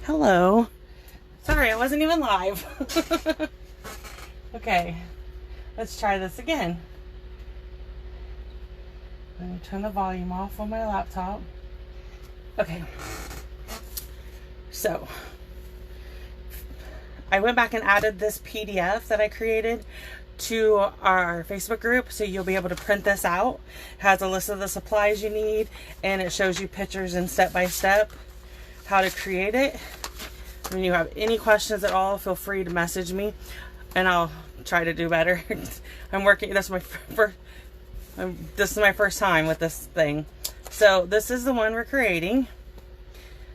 Hello. Sorry, I wasn't even live. Okay, let's try this again. Let me turn the volume off on my laptop. Okay. So, I went back and added this PDF that I created to our Facebook group, so you'll be able to print this out. It has a list of the supplies you need, and it shows you pictures and step-by-step how to create it. When you have any questions at all, feel free to message me and I'll try to do better. I'm working, this is my first time with this thing. So this is the one we're creating.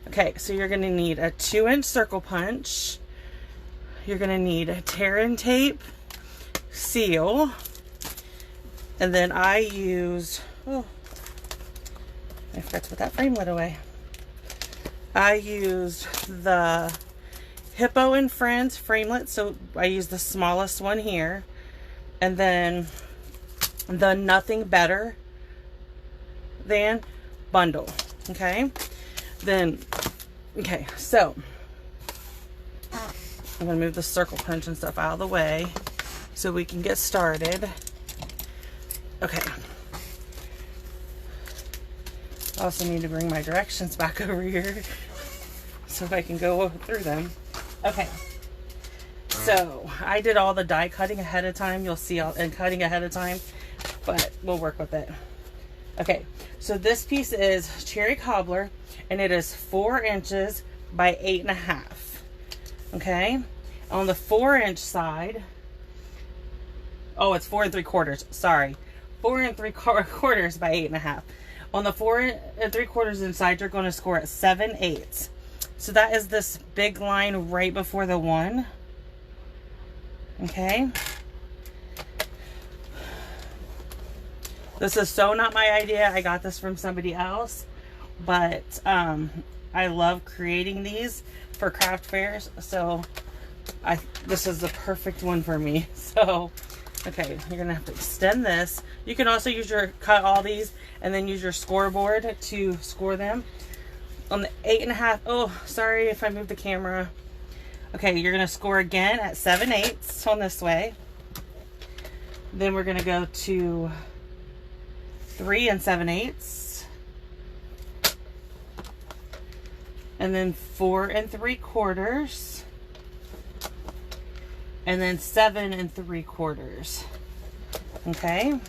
Okay, so you're going to need a 2-inch circle punch. You're going to need a tear-in tape, seal, and then I used, I forgot to put that frame lid away. I used the Hippo and Friends framelit, so I used the smallest one here, and then the Nothing Better Than bundle. Okay, then so I'm gonna move the circle punch and stuff out of the way so we can get started. Okay, I also need to bring my directions back over here so I can go through them. Okay, so I did all the die cutting ahead of time. You'll see and cutting ahead of time, but we'll work with it. Okay, so this piece is cherry cobbler, and it is 4 inches by 8.5. Okay, on the 4-inch side, oh, it's 4 3/4. Sorry, 4 3/4 by 8.5. On the 4 3/4 inside, you're going to score at 7/8. So that is this big line right before the 1. Okay. This is so not my idea. I got this from somebody else, but I love creating these for craft fairs. So this is the perfect one for me. So, okay, you're gonna have to extend this. You can also cut all these and then use your scoreboard to score them. On the 8.5, oh, sorry if I moved the camera. Okay, you're gonna score again at 7/8 on this way. Then we're gonna go to 3 7/8. And then 4 3/4. And then 7 3/4. Okay,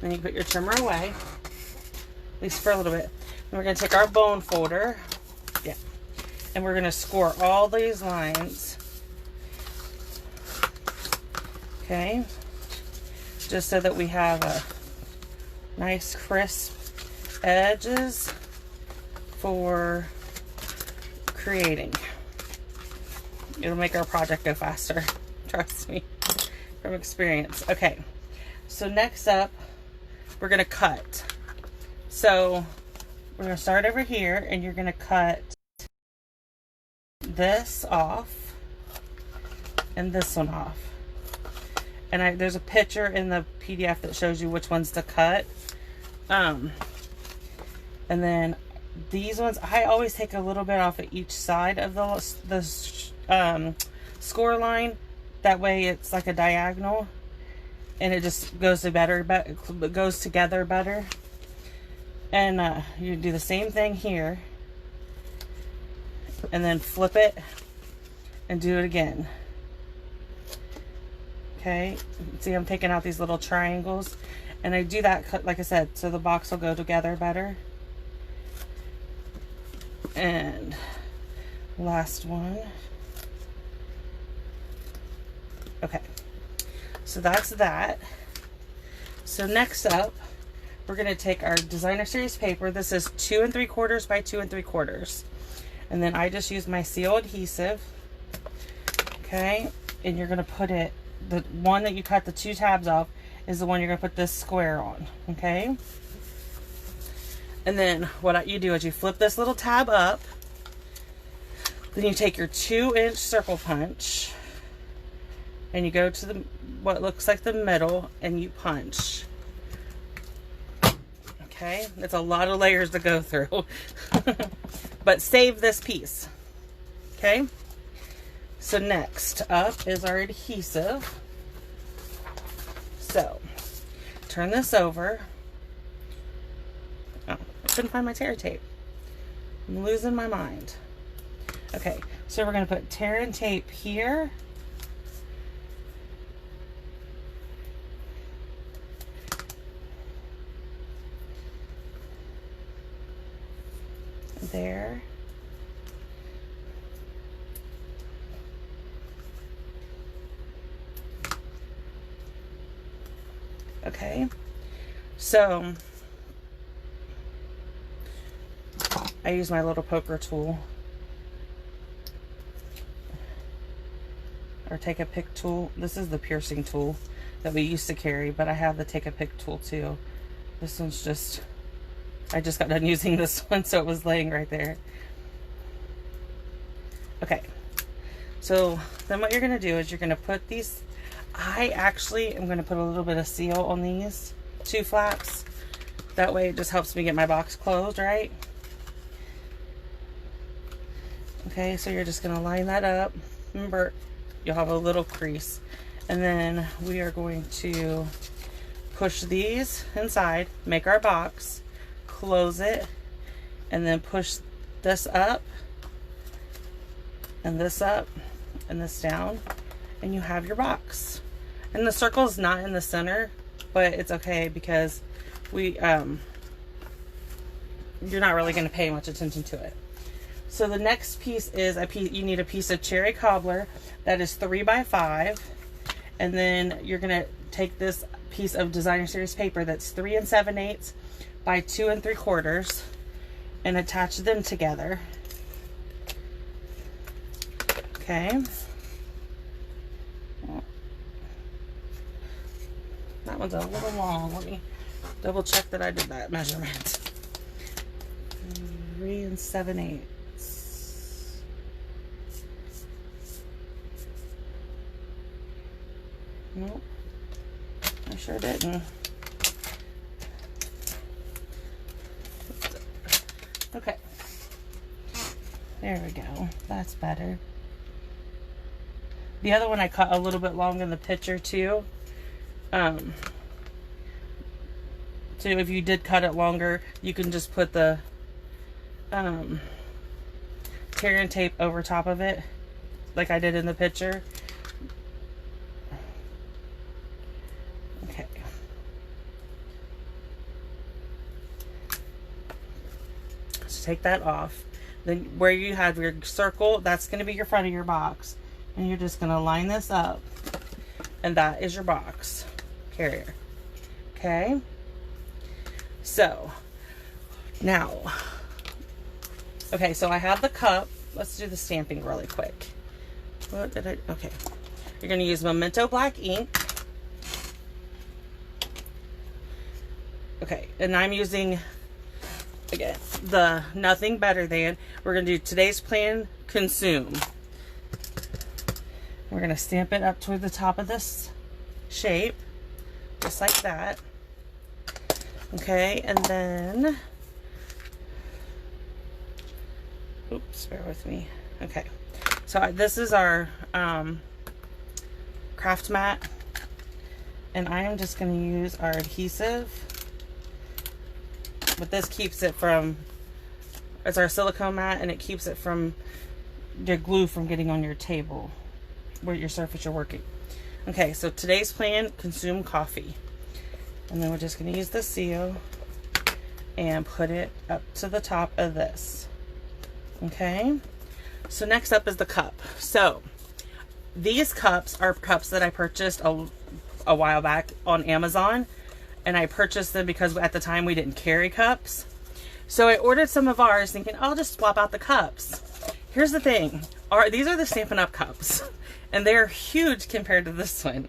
then you put your trimmer away, at least for a little bit. And we're going to take our bone folder, and we're going to score all these lines. Okay, just so that we have a nice crisp edges for creating. It'll make our project go faster. Trust me from experience. Okay, so next up we're gonna cut. So we're gonna start over here, and you're gonna cut this off and this one off. And there's a picture in the PDF that shows you which ones to cut. And then these ones, I always take a little bit off of each side of the score line. That way it's like a diagonal, and it just goes together better. And you do the same thing here, and then flip it and do it again. Okay, see, I'm taking out these little triangles, and I do that, like I said, so the box will go together better. And last one. Okay, so that's that. So next up, we're going to take our designer series paper. This is 2 3/4 by 2 3/4, and then I just used my seal adhesive. Okay, and you're going to put it, the one that you cut the 2 tabs off is the one you're going to put this square on. Okay, and then what you do is you flip this little tab up, then you take your 2-inch circle punch, and you go to what looks like the middle, and you punch. Okay, it's a lot of layers to go through. But save this piece. Okay, so next up is our adhesive. So turn this over. Oh, I couldn't find my tear tape. I'm losing my mind. Okay, so we're going to put tear and tape here. There. Okay, so I use my little poker tool, or take a pick tool. This is the piercing tool that we used to carry, but I have the take a pick tool too. This one's just, I just got done using this one, so it was laying right there. Okay, so then what you're gonna do is you're gonna put these, I actually am gonna put a little bit of seal on these two flaps. That way it just helps me get my box closed, right? Okay, so you're just gonna line that up. Remember, you'll have a little crease. And then we are going to push these inside, make our box, close it, and then push this up, and this up, and this down, and you have your box. And the circle is not in the center, but it's okay because we, you're not really gonna pay much attention to it. So the next piece is you need a piece of cherry cobbler that is 3 by 5, and then you're gonna take this piece of designer series paper that's 3 7/8 by 2 3/4 and attach them together. Okay. That one's a little long. Let me double check that I did that measurement. 3 7/8. Nope, I sure didn't. Okay, there we go. That's better. The other one I cut a little bit long in the picture too. So if you did cut it longer, you can just put the tear and tape over top of it, like I did in the picture. Okay. So take that off. Then where you have your circle, that's going to be your front of your box. And you're just going to line this up. And that is your box carrier. Okay. So now, okay, so I have the cup. Let's do the stamping really quick. What did I, okay. You're going to use Memento black ink. Okay, and I'm using, again, the Nothing Better Than. We're going to do Today's Plan, Consume. We're going to stamp it up toward the top of this shape, just like that. Okay, and then, oops, bear with me. Okay, so this is our craft mat, and I am just going to use our adhesive, but this keeps it from, it's our silicone mat, and it keeps it from, the glue from getting on your table, where your surface you're working. Okay, so Today's Plan, Consume Coffee. And then we're just going to use the seal and put it up to the top of this. Okay, so next up is the cup. So these cups are cups that I purchased a while back on Amazon, and I purchased them because at the time we didn't carry cups. So I ordered some of ours thinking, I'll just swap out the cups. Here's the thing, these are the Stampin' Up! Cups, and they're huge compared to this one.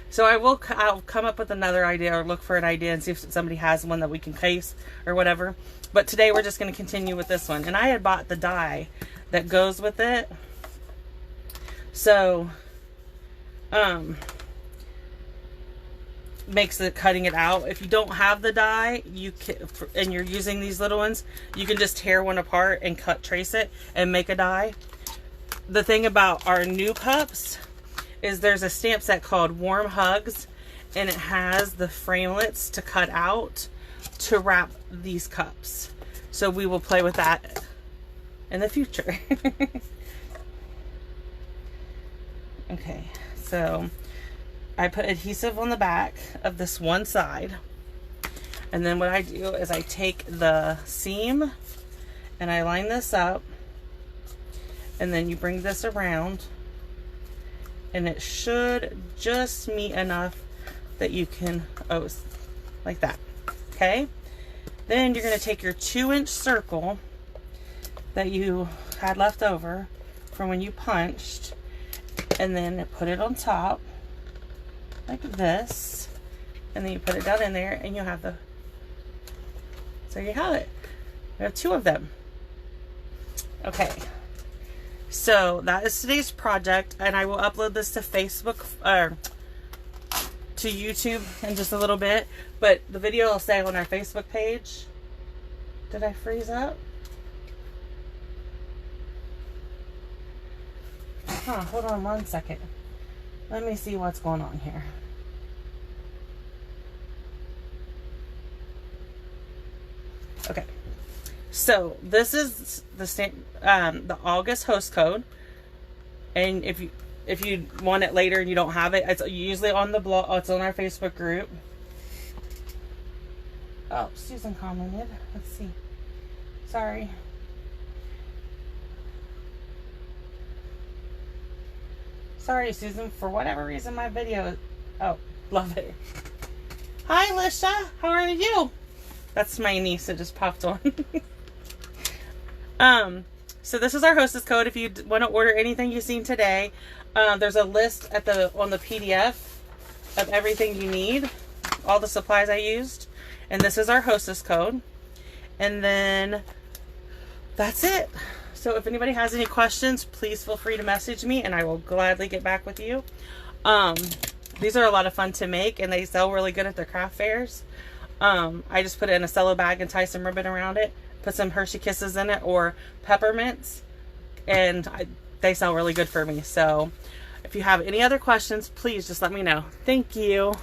So I'll come up with another idea, or look for an idea and see if somebody has one that we can case or whatever. But today we're just going to continue with this one. And I had bought the die that goes with it. So, makes the cutting it out. If you don't have the die, you can, and you're using these little ones, you can just tear one apart and trace it and make a die. the thing about our new cups is there's a stamp set called Warm Hugs, and it has the framelits to cut out to wrap these cups. So we will play with that in the future. Okay, so I put adhesive on the back of this one side, and then what I do is I take the seam and I line this up, and then you bring this around, and it should just meet enough that you can, oh, like that. Okay, then you're going to take your 2-inch circle that you had left over from when you punched, and then put it on top like this, and then you put it down in there, and you have the, so you have it. We have 2 of them. Okay, so that is today's project, and I will upload this to Facebook or to YouTube in just a little bit, but the video will stay on our Facebook page. Did I freeze up? Huh, hold on 1 second. Let me see what's going on here. Okay, so this is the August host code, and if you want it later and you don't have it, it's usually on the blog. It's on our Facebook group. Oh, Susan commented. Let's see. Sorry. Sorry, Susan, for whatever reason my video, oh, love it. Hi, Lisha, how are you? That's my niece that just popped on. So this is our hostess code. If you want to order anything you've seen today, there's a list on the PDF of everything you need, all the supplies I used, and this is our hostess code. And then that's it. So if anybody has any questions, please feel free to message me and I will gladly get back with you. These are a lot of fun to make, and they sell really good at their craft fairs. I just put it in a cello bag and tie some ribbon around it, put some Hershey Kisses in it or peppermints, and they sell really good for me. So if you have any other questions, please just let me know. Thank you.